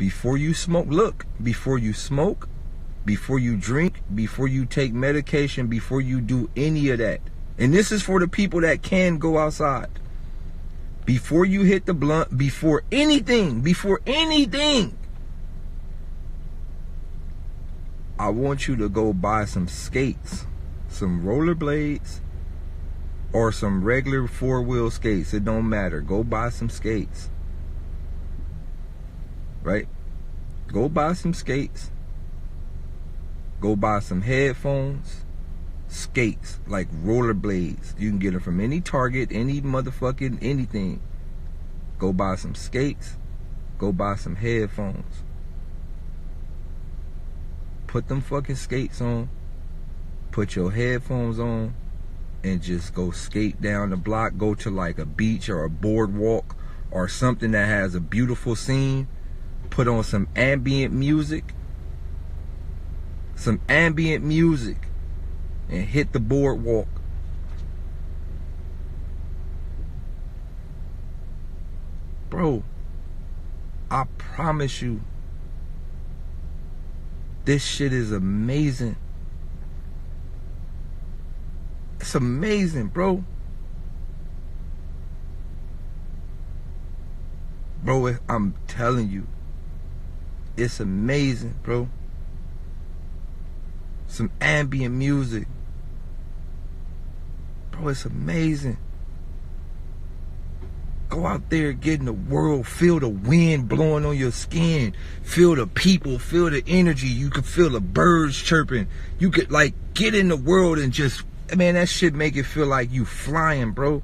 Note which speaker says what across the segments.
Speaker 1: Before you smoke, look, before you smoke, before you drink, before you take medication, before you do any of that, and this is for the people that can go outside, before you hit the blunt, before anything, I want you to go buy some skates, some rollerblades, or some regular 4-wheel skates. It don't matter. Go buy some skates. Right? Go buy some skates. Go buy some headphones. Skates, like rollerblades. You can get them from any Target, any motherfucking anything. Go buy some skates. Go buy some headphones. Put them fucking skates on. Put your headphones on. And just go skate down the block. Go to like a beach or a boardwalk or something that has a beautiful scene. Put on some ambient music. And hit the boardwalk. Bro, I promise you, this shit is amazing. It's amazing, bro. Bro, I'm telling you, it's amazing, bro. Some ambient music. Bro, it's amazing. Go out there, get in the world, feel the wind blowing on your skin, feel the people, feel the energy. You can feel the birds chirping. You could like get in the world and just, man, that shit make it feel like you flying, bro.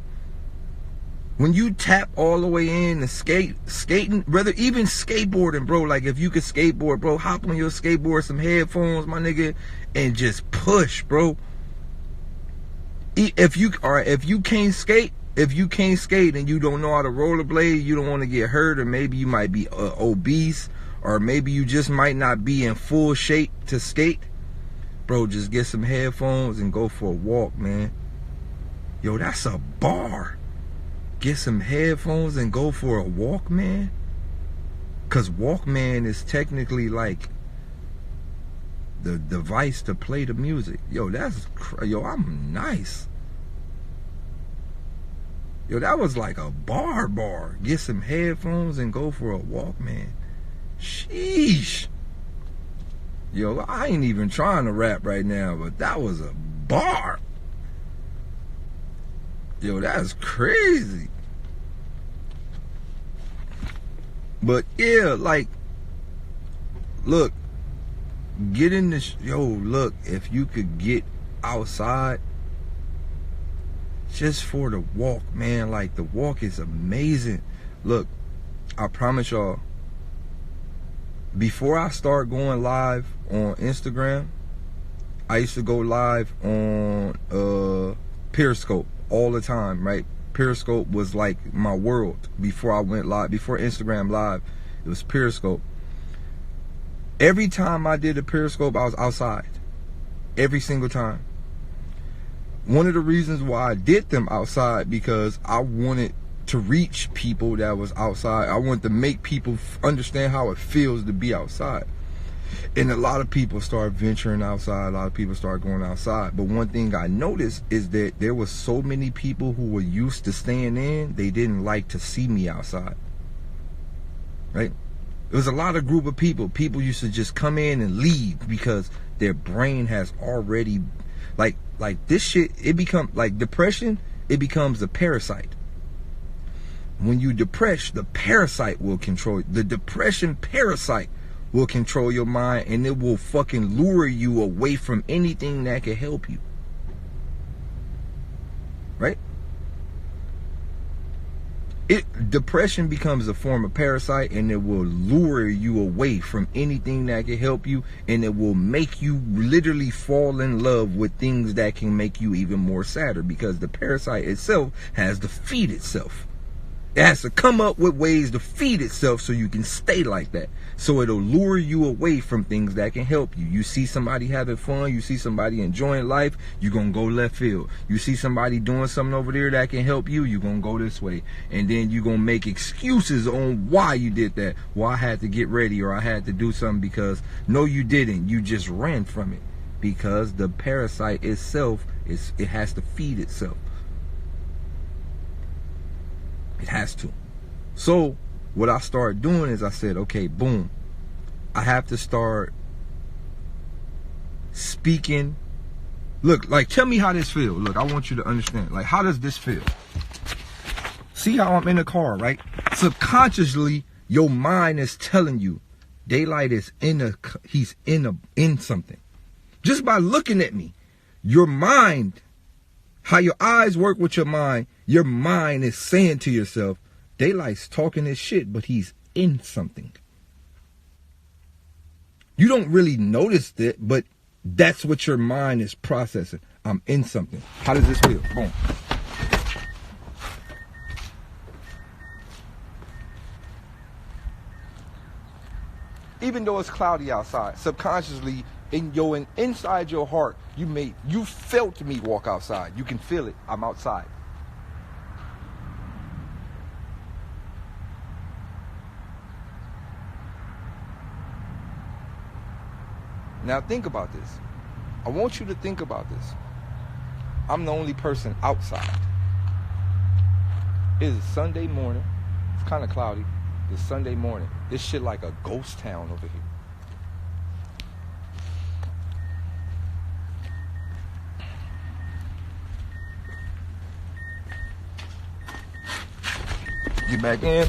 Speaker 1: When you tap all the way in and skating, rather even skateboarding, bro. Like if you could skateboard, bro, hop on your skateboard, some headphones, my nigga, and just push, bro. If you can't skate and you don't know how to rollerblade, you don't want to get hurt, or maybe you might be obese, or maybe you just might not be in full shape to skate, bro, just get some headphones and go for a walk, man. Yo, that's a bar. Get some headphones and go for a walk, man. Cause Walkman is technically like the device to play the music. Yo, I'm nice. Yo, that was like a bar. Get some headphones and go for a walk, man. Sheesh. Yo, I ain't even trying to rap right now, but that was a bar. Yo, that's crazy. But yeah, like, look, get in this. Yo, look, if you could get outside just for the walk, man, like the walk is amazing. Look, I promise y'all, before I start going live on Instagram, I used to go live on Periscope all the time, right? Periscope was like my world before I went live. Before Instagram live, it was Periscope. Every time I did a Periscope, I was outside. Every single time. One of the reasons why I did them outside, because I wanted to reach people that was outside. I wanted to make people understand how it feels to be outside. And a lot of people start venturing outside. A lot of people start going outside. But one thing I noticed is that there was so many people who were used to staying in, they didn't like to see me outside. Right? It was a lot of group of people. People used to just come in and leave because their brain has already, like this shit, it becomes like depression, it becomes a parasite. When you depress, the parasite will control the depression parasite will control your mind, and it will fucking lure you away from anything that can help you. Right? Depression becomes a form of parasite, and it will lure you away from anything that can help you, and it will make you literally fall in love with things that can make you even more sadder, because the parasite itself has to feed itself. It has to come up with ways to feed itself so you can stay like that. So it'll lure you away from things that can help you. You see somebody having fun, you see somebody enjoying life, you're going to go left field. You see somebody doing something over there that can help you, you're going to go this way. And then you're going to make excuses on why you did that. Well, I had to get ready, or I had to do something, because no, you didn't. You just ran from it. Because the parasite itself, it has to feed itself. It has to. So what I started doing is I said, okay, boom, I have to start speaking. Look, like, tell me how this feels. Look, I want you to understand. Like, how does this feel? See how I'm in the car, right? Subconsciously, your mind is telling you Daylyt is he's in something. Just by looking at me, your mind, how your eyes work with your mind is saying to yourself, Daylyt's talking his shit, but he's in something. You don't really notice it, but that's what your mind is processing. I'm in something. How does this feel? Boom. Even though it's cloudy outside, subconsciously, inside your heart, you felt me walk outside. You can feel it. I'm outside. Now think about this. I want you to think about this. I'm the only person outside. It is Sunday morning. It's kind of cloudy. It's Sunday morning. This shit like a ghost town over here. Get back in.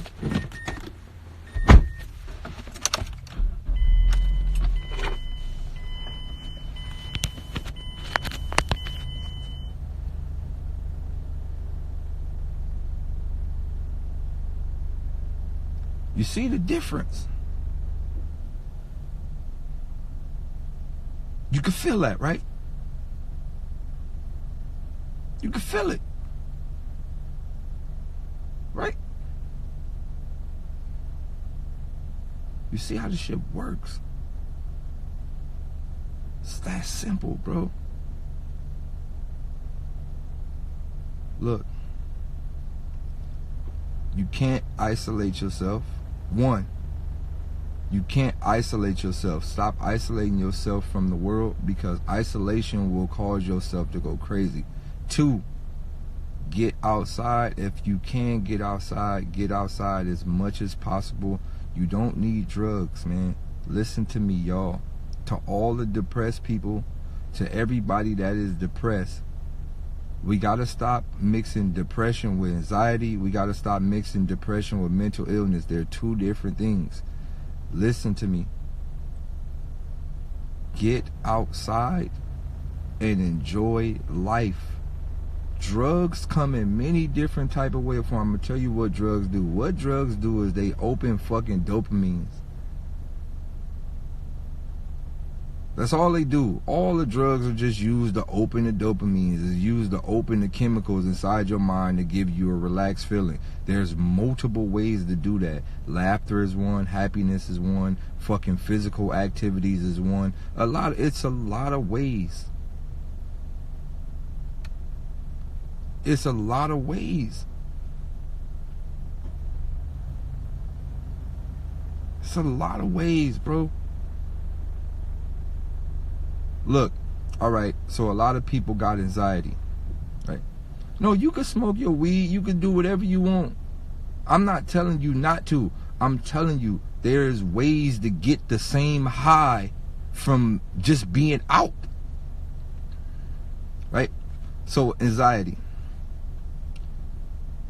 Speaker 1: You see the difference? You can feel that, right? You can feel it. Right? You see how this shit works? It's that simple, bro. Look. You can't isolate yourself. One, you can't isolate yourself. Stop isolating yourself from the world, because isolation will cause yourself to go crazy. Two, get outside. If you can get outside as much as possible. You don't need drugs, man. Listen to me, y'all. To all the depressed people, to everybody that is depressed, we got to stop mixing depression with anxiety. We got to stop mixing depression with mental illness. They're two different things. Listen to me. Get outside and enjoy life. Drugs come in many different type of ways. I'm going to tell you what drugs do. What drugs do is they open fucking dopamines. That's all they do. All the drugs are just used to open the dopamines. Is used to open the chemicals inside your mind to give you a relaxed feeling. There's multiple ways to do that. Laughter is one. Happiness is one. Fucking physical activities is one. It's a lot of ways. It's a lot of ways. It's a lot of ways, bro. Look, all right, so a lot of people got anxiety, right? No, you can smoke your weed. You can do whatever you want. I'm not telling you not to. I'm telling you there's ways to get the same high from just being out, right? So anxiety.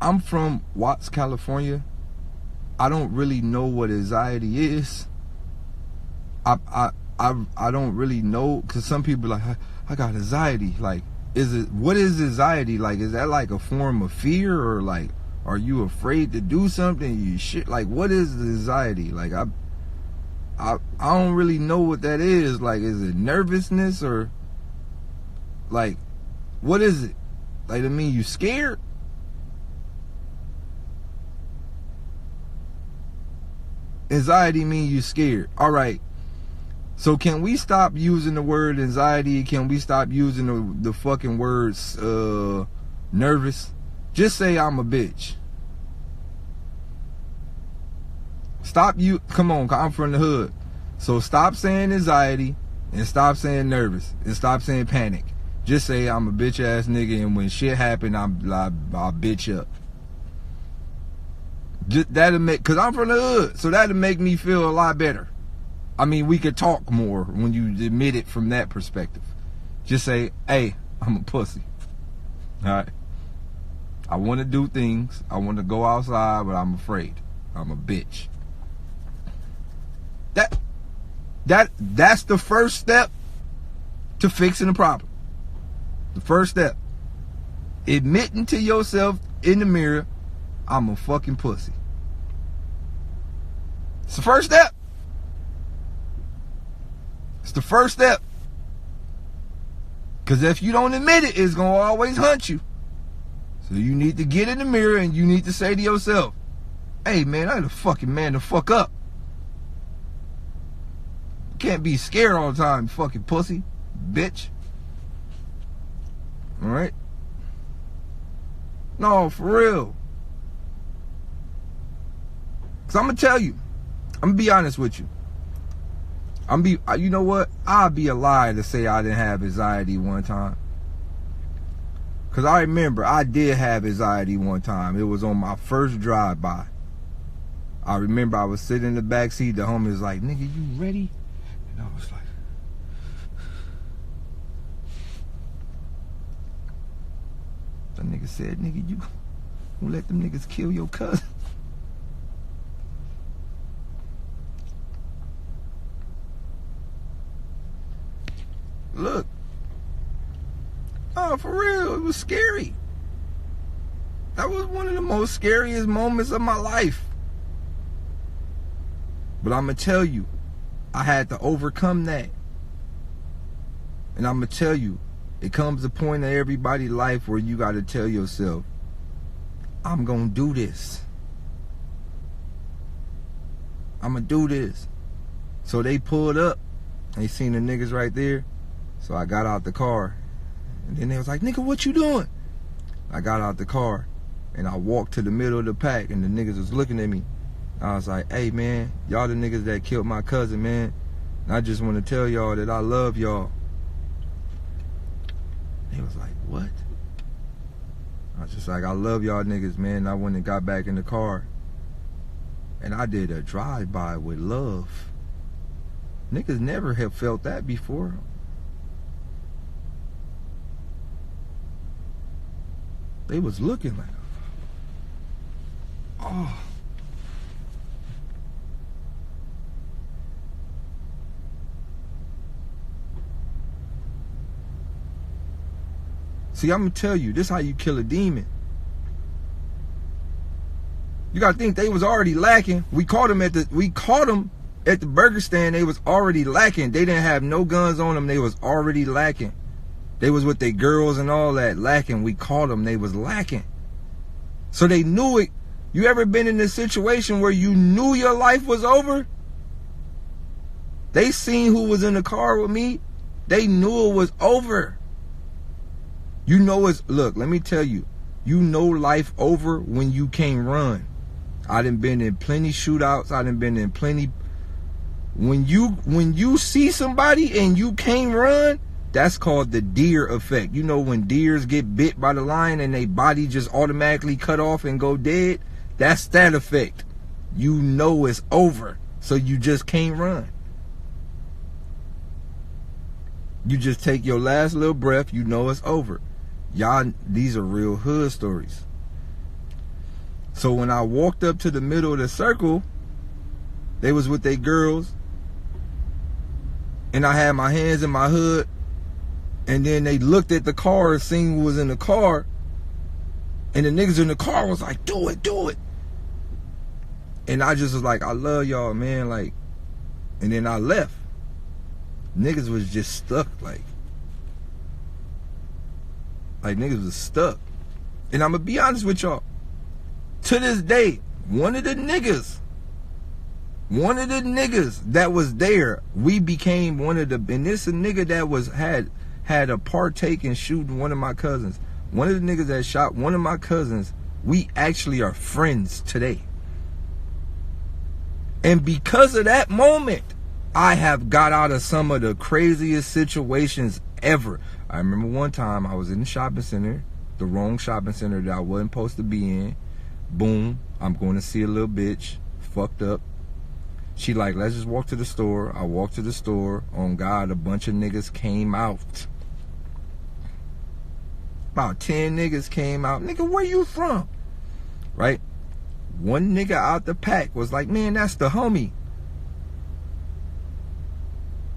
Speaker 1: I'm from Watts, California. I don't really know what anxiety is. I don't really know, because some people are like, I got anxiety. Like, what is anxiety? Like, is that like a form of fear, or like, are you afraid to do something? You shit. Like, what is anxiety? Like, I don't really know what that is. Like, is it nervousness, or like, what is it? Like, I mean, you scared? Anxiety means you're scared. All right. So can we stop using the word anxiety? Can we stop using the fucking words nervous? Just say I'm a bitch. Stop you. Come on, I'm from the hood. So stop saying anxiety and stop saying nervous and stop saying panic. Just say I'm a bitch ass nigga, and when shit happen, I'll bitch up. Just that'll make, cause I'm from the hood, so that'll make me feel a lot better. I mean, we could talk more when you admit it from that perspective. Just say, hey, I'm a pussy. Alright? I want to do things. I want to go outside, but I'm afraid. I'm a bitch. That's the first step to fixing the problem. The first step. Admitting to yourself in the mirror, I'm a fucking pussy. It's the first step. It's the first step. Because if you don't admit it, it's going to always hunt you. So you need to get in the mirror and you need to say to yourself, hey man, I'm the fucking man to fuck up. You can't be scared all the time, fucking pussy, bitch. Alright? No, for real. Because I'm going to tell you, I'm going to be honest with you. You know what? I'd be a lie to say I didn't have anxiety one time. Because I remember I did have anxiety one time. It was on my first drive-by. I remember I was sitting in the back seat. The homie was like, nigga, you ready? And I was like, the nigga said, nigga, you gonna let them niggas kill your cousin? Look, oh, for real, it was scary. That was one of the most scariest moments of my life. But I'm going to tell you, I had to overcome that. And I'm going to tell you, it comes a point in everybody's life where you got to tell yourself, I'm going to do this. I'm going to do this. So they pulled up. They seen the niggas right there. So I got out the car. And then they was like, nigga, what you doing? I got out the car. And I walked to the middle of the pack. And the niggas was looking at me. I was like, hey, man, y'all the niggas that killed my cousin, man. And I just want to tell y'all that I love y'all. They was like, what? I was just like, I love y'all niggas, man. And I went and got back in the car. And I did a drive-by with love. Niggas never have felt that before. They was looking like, oh. See, I'm gonna tell you, this is how you kill a demon. You gotta think they was already lacking. We caught them at the burger stand. They was already lacking. They didn't have no guns on them. They was already lacking. They was with their girls and all that lacking. We caught them. They was lacking. So they knew it. You ever been in a situation where you knew your life was over? They seen who was in the car with me. They knew it was over. You know it's, look, let me tell you. You know life over when you can't run. I done been in plenty shootouts. I done been in plenty. When you see somebody and you can't run, that's called the deer effect. You know when deers get bit by the lion and their body just automatically cut off and go dead? That's that effect. You know it's over, so you just can't run. You just take your last little breath, you know it's over. Y'all, these are real hood stories. So when I walked up to the middle of the circle, they was with their girls, and I had my hands in my hood, and then they looked at the car and seen who was in the car, and the niggas in the car was like, do it, do it. And I just was like, I love y'all, man, like, and then I left. Niggas was just stuck, like niggas was stuck. And I'm gonna be honest with y'all. To this day, one of the niggas One of the niggas that was there, we became one of the, and this a nigga that was had a partake in shooting one of my cousins. One of the niggas that shot one of my cousins, we actually are friends today. And because of that moment, I have got out of some of the craziest situations ever. I remember one time I was in the shopping center, the wrong shopping center that I wasn't supposed to be in. Boom, I'm going to see a little bitch, fucked up. She like, let's just walk to the store. I walked to the store. On God, a bunch of niggas came out. About 10 niggas came out. Nigga, where you from? Right? One nigga out the pack was like, man, that's the homie.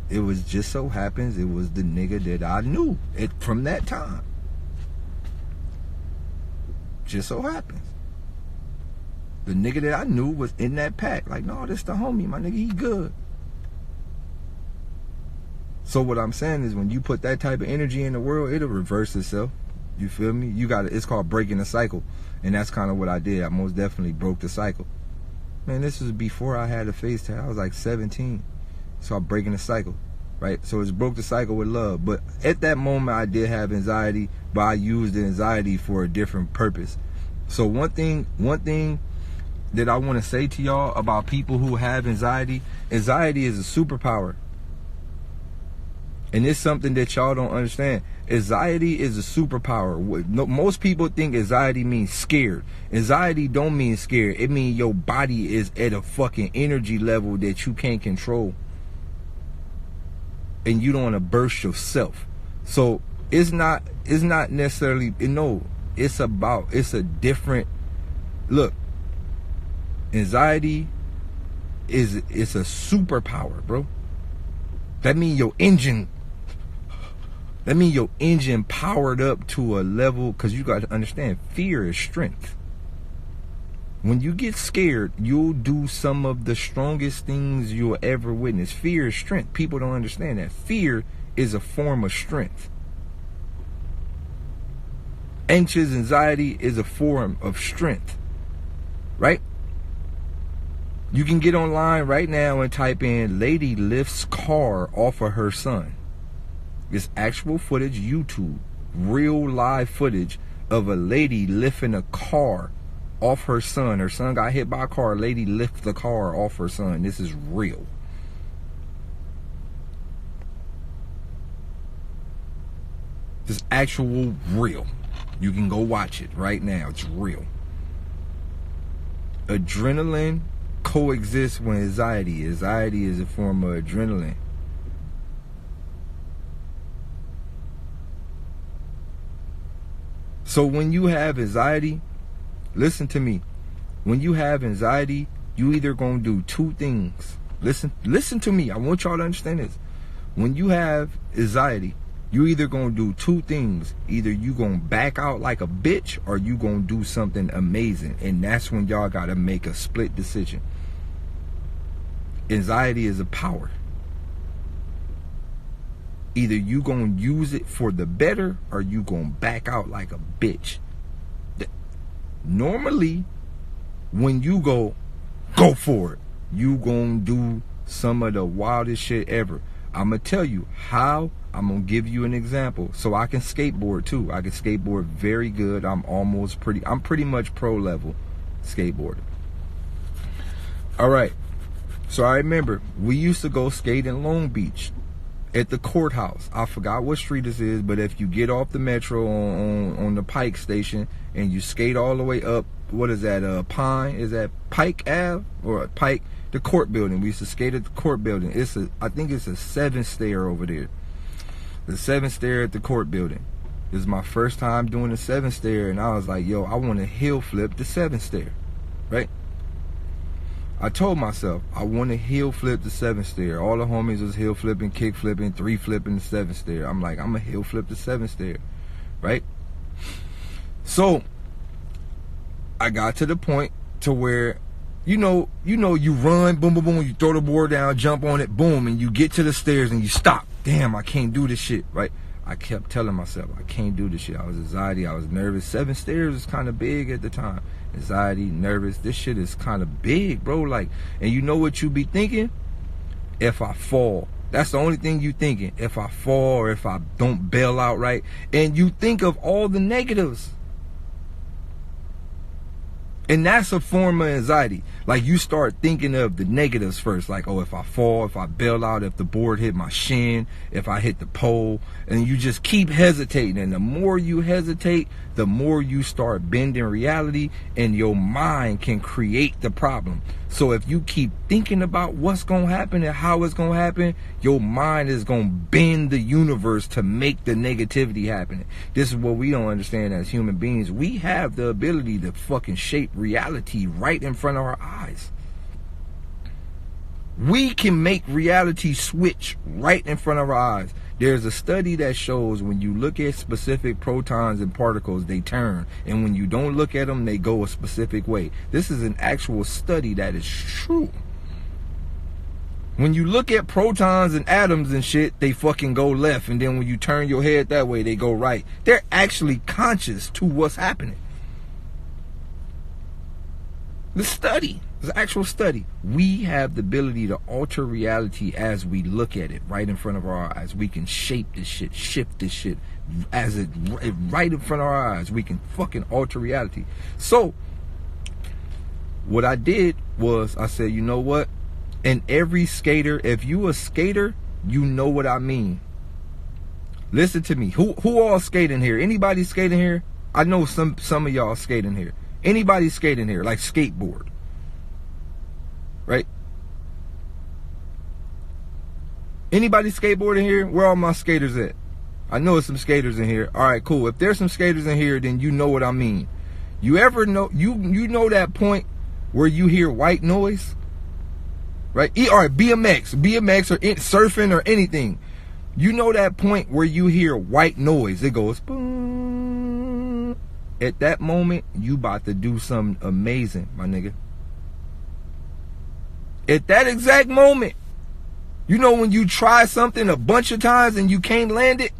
Speaker 1: It was just so happens it was the nigga that I knew from that time. Just so happens. The nigga that I knew was in that pack. Like, no, that's the homie, my nigga, he good. So what I'm saying is when you put that type of energy in the world, it'll reverse itself. You feel me? You got it's called breaking the cycle. And that's kind of what I did. I most definitely broke the cycle. Man, this was before I had a face tag. I was like 17. So I'm breaking the cycle, right? So it's broke the cycle with love. But at that moment, I did have anxiety, but I used the anxiety for a different purpose. So one thing that I want to say to y'all about people who have anxiety is a superpower. And it's something that y'all don't understand. Anxiety is a superpower. Most people think anxiety means scared. Anxiety don't mean scared. It means your body is at a fucking energy level that you can't control. And you don't want to burst yourself. So it's not necessarily, no, it's a different, look, anxiety it's a superpower, bro. That means your engine powered up to a level, because you got to understand, fear is strength. When you get scared, you'll do some of the strongest things you'll ever witness. Fear is strength. People don't understand that. Fear is a form of strength. Anxious anxiety is a form of strength, right? You can get online right now and type in lady lifts car off of her son. It's actual footage, YouTube, real live footage of a lady lifting a car off her son. Her son got hit by a car. Lady lifts the car off her son. This is real. This is actual real. You can go watch it right now. It's real. Adrenaline coexists with anxiety. Anxiety is a form of adrenaline. So when you have anxiety, listen to me. When you have anxiety, you either gonna do two things. Listen to me. I want y'all to understand this. When you have anxiety, you either gonna do two things. Either you gonna back out like a bitch, or you gonna do something amazing. And that's when y'all gotta make a split decision. Anxiety is a power. Either you gonna use it for the better, or you gonna back out like a bitch. Normally, when you go for it, you gonna do some of the wildest shit ever. I'm gonna tell you how. I'm gonna give you an example. So I can skateboard too. I can skateboard very good. I'm pretty much pro level skateboarder. All right. So I remember we used to go skate in Long Beach at the courthouse. I forgot what street this is, but if you get off the metro on the Pike station and you skate all the way up, what is that? Pine? Is that Pike Ave or Pike? The court building. We used to skate at the court building. I think it's a 7-stair over there. The 7-stair at the court building. This is my first time doing the 7-stair, and I was like, yo, I want to hill flip the 7-stair, right? I told myself I want to heel flip the 7-stair. All the homies was heel flipping, kick flipping, 3 flipping the 7-stair. I'm like, I'm gonna heel flip the 7-stair, right? So I got to the point to where, you run, boom, boom, boom, you throw the board down, jump on it, boom, and you get to the stairs and you stop. Damn, I can't do this shit, right? I kept telling myself, I can't do this shit. I was anxiety, I was nervous. 7 stairs is kind of big at the time. Anxiety, nervous. This shit is kind of big, bro. Like, and you know what you be thinking? If I fall. That's the only thing you thinking. If I fall or if I don't bail out right. And you think of all the negatives. And that's a form of anxiety. Like, you start thinking of the negatives first. Like, oh, if I fall, if I bail out, if the board hit my shin, if I hit the pole. And you just keep hesitating. And the more you hesitate, the more you start bending reality. And your mind can create the problem. So if you keep thinking about what's going to happen and how it's going to happen, your mind is going to bend the universe to make the negativity happen. This is what we don't understand as human beings. We have the ability to fucking shape reality right in front of our eyes. We can make reality switch right in front of our eyes. There's a study that shows when you look at specific protons and particles, they turn. And when you don't look at them, they go a specific way. This is an actual study that is true. When you look at protons and atoms and shit, they fucking go left. And then when you turn your head that way, they go right. They're actually conscious to what's happening. The study. It's an actual study. We have the ability to alter reality as we look at it right in front of our eyes. We can shape this shit, shift this shit as it right in front of our eyes. We can fucking alter reality. So, what I did was I said, you know what? And every skater, if you a skater, you know what I mean. Listen to me. Who all skating here? Anybody skating here? I know some of y'all skating here. Anybody skating here, like skateboard. Right? Anybody skateboarding here? Where are my skaters at? I know there's some skaters in here. All right, cool. If there's some skaters in here, then you know what I mean. You ever know, you know that point where you hear white noise? Right? All right, BMX or surfing or anything. You know that point where you hear white noise. It goes boom. At that moment, you about to do something amazing, my nigga. At that exact moment, you know when you try something a bunch of times and you can't land it?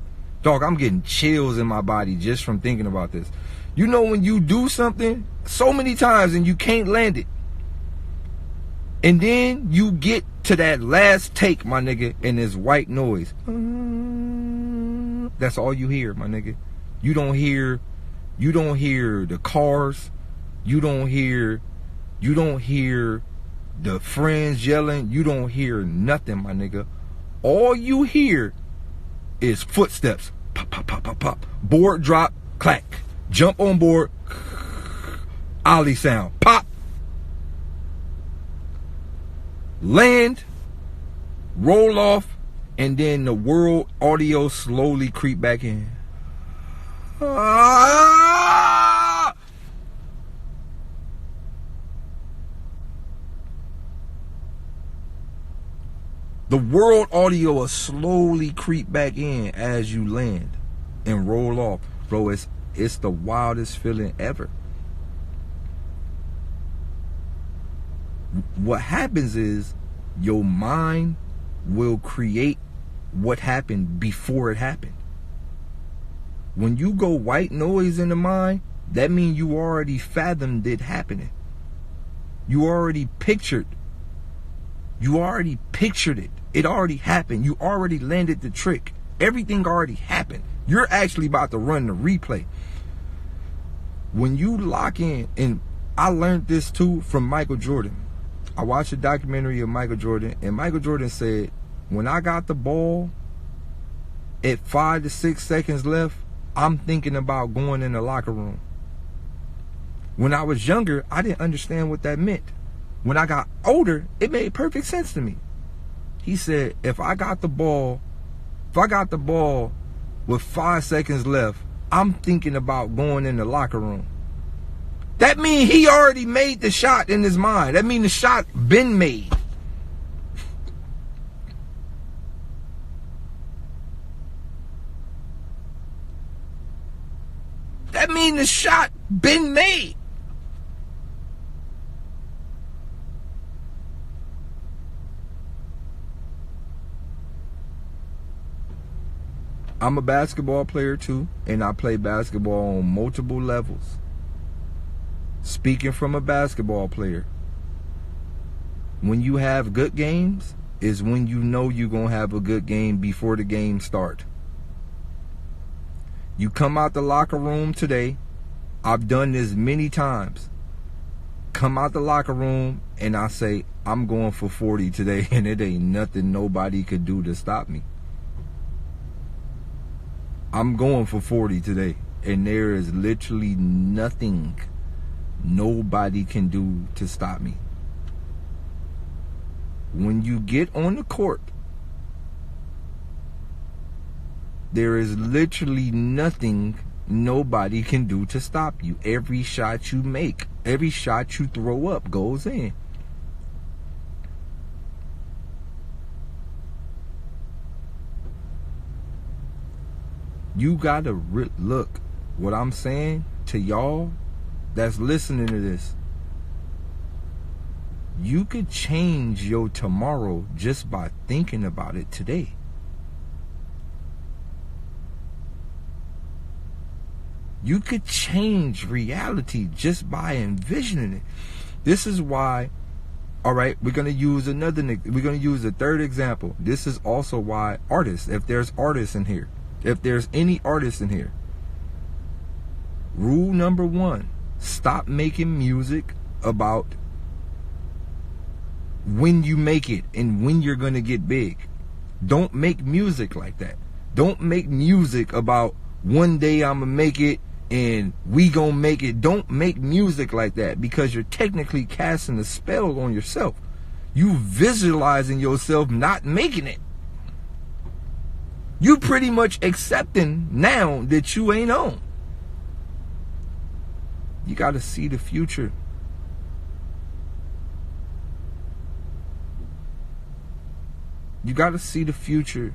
Speaker 1: Dog, I'm getting chills in my body just from thinking about this. You know when you do something so many times and you can't land it? And then you get to that last take, my nigga, and there's white noise. That's all you hear, my nigga. You don't hear the cars. You don't hear the friends yelling. You don't hear nothing, my nigga. All you hear is footsteps. Pop, pop, pop, pop, pop. Board drop, clack. Jump on board. Ollie sound. Pop. Land. Roll off. And then the world audio slowly creep back in. The world audio will slowly creep back in as you land and roll off. Bro, it's the wildest feeling ever. What happens is your mind will create what happened before it happened. When you go white noise in the mind, that means you already fathomed it happening. You already pictured it. It already happened. You already landed the trick. Everything already happened. You're actually about to run the replay. When you lock in, and I learned this too from Michael Jordan. I watched a documentary of Michael Jordan, and Michael Jordan said, when I got the ball at 5 to 6 seconds left, I'm thinking about going in the locker room. When I was younger, I didn't understand what that meant. When I got older, it made perfect sense to me. He said, if I got the ball with 5 seconds left, I'm thinking about going in the locker room. That means he already made the shot in his mind. That means the shot been made. That means the shot been made. I'm a basketball player too, and I play basketball on multiple levels. Speaking from a basketball player, when you have good games is when you know you're going to have a good game before the game start. You come out the locker room today. I've done this many times. Come out the locker room and I say, I'm going for 40 today, and it ain't nothing nobody could do to stop me. I'm going for 40 today, and there is literally nothing nobody can do to stop me. When you get on the court, there is literally nothing nobody can do to stop you. Every shot you make, every shot you throw up goes in. You gotta look, what I'm saying to y'all that's listening to this, you could change your tomorrow just by thinking about it today. You could change reality just by envisioning it. This is why, all right, we're going to use a third example. This is also why artists, if there's artists in here, if there's any artists in here, rule number 1, stop making music about when you make it and when you're going to get big. Don't make music like that. Don't make music about one day I'm going to make it and we going to make it. Don't make music like that, because you're technically casting a spell on yourself. You visualizing yourself not making it. You pretty much accepting now that you ain't on. You got to see the future. You got to see the future.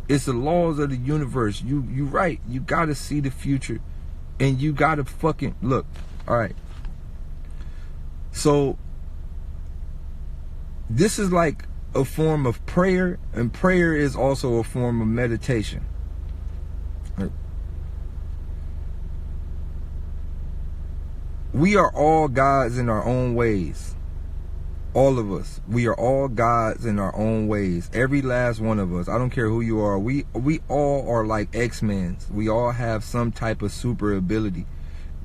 Speaker 1: It's the laws of the universe. You right. You got to see the future. And you got to fucking look. All right. So this is like a form of prayer, and prayer is also a form of meditation. We are all gods in our own ways. All of us. We are all gods in our own ways. Every last one of us. I don't care who you are. We all are like X-Men. We all have some type of super ability.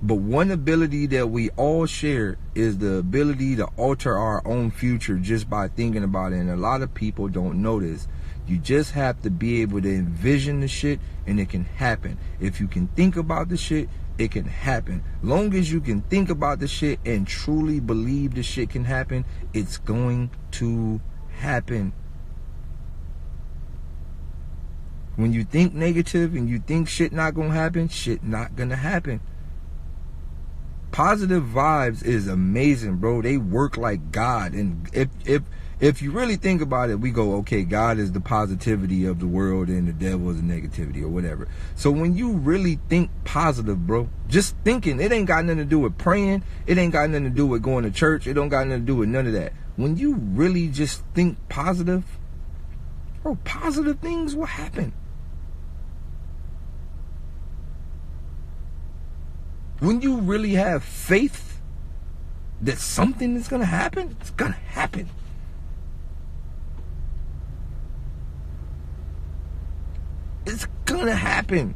Speaker 1: But one ability that we all share is the ability to alter our own future just by thinking about it. And a lot of people don't know this. You just have to be able to envision the shit and it can happen. If you can think about the shit, it can happen. Long as you can think about the shit and truly believe the shit can happen, it's going to happen. When you think negative and you think shit not gonna happen, shit not gonna happen. Positive vibes is amazing, bro. They work like God. And if you really think about it, we go, okay, God is the positivity of the world and the devil is the negativity or whatever. So when you really think positive, bro, just thinking, it ain't got nothing to do with praying. It ain't got nothing to do with going to church. It don't got nothing to do with none of that. When you really just think positive, bro, positive things will happen. When you really have faith that something is going to happen, it's going to happen. It's going to happen.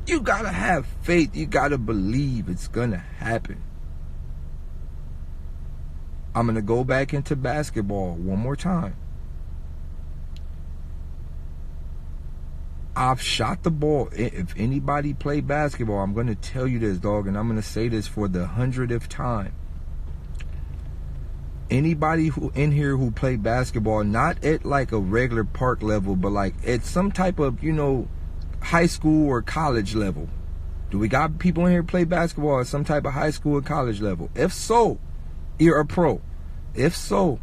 Speaker 1: You got to have faith. You got to believe it's going to happen. I'm going to go back into basketball one more time. I've shot the ball. If anybody play basketball, I'm going to tell you this, dog, and I'm going to say this for the 100th time. Anybody who in here who play basketball, not at like a regular park level, but like at some type of, high school or college level. Do we got people in here play basketball at some type of high school or college level? If so, you're a pro. If so,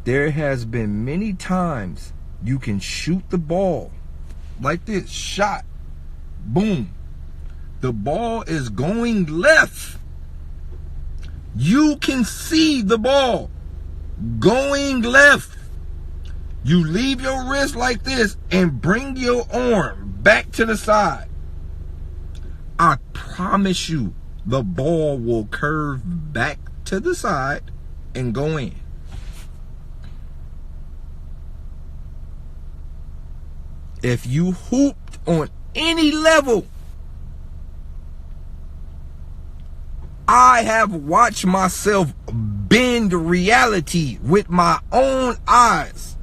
Speaker 1: there has been many times you can shoot the ball like this, shot, boom. The ball is going left. You can see the ball. going left. You leave your wrist like this and bring your arm back to the side. I promise you, the ball will curve back to the side and go in. If you hooped on any level, I have watched myself bend reality with my own eyes.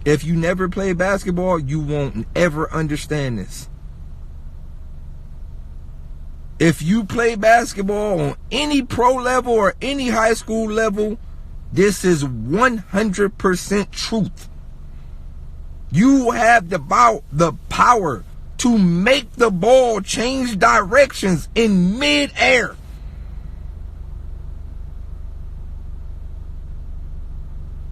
Speaker 1: If you never play basketball, you won't ever understand this. If you play basketball on any pro level or any high school level, this is 100% truth. You have the power to make the ball change directions in mid-air.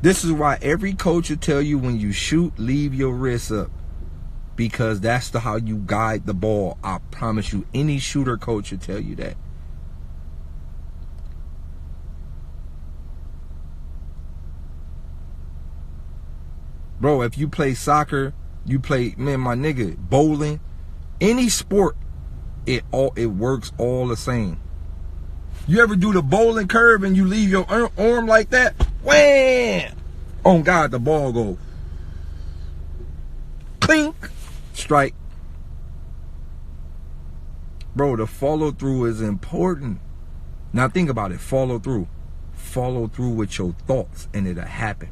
Speaker 1: This is why every coach will tell you when you shoot, leave your wrists up. Because that's how you guide the ball. I promise you, any shooter coach will tell you that. Bro, if you play soccer, you play, man, my nigga, bowling, any sport, it works all the same. You ever do the bowling curve and you leave your arm like that? Wham! Oh God, the ball go clink, strike. Bro, the follow through is important. Now think about it, follow through. Follow through with your thoughts and it'll happen.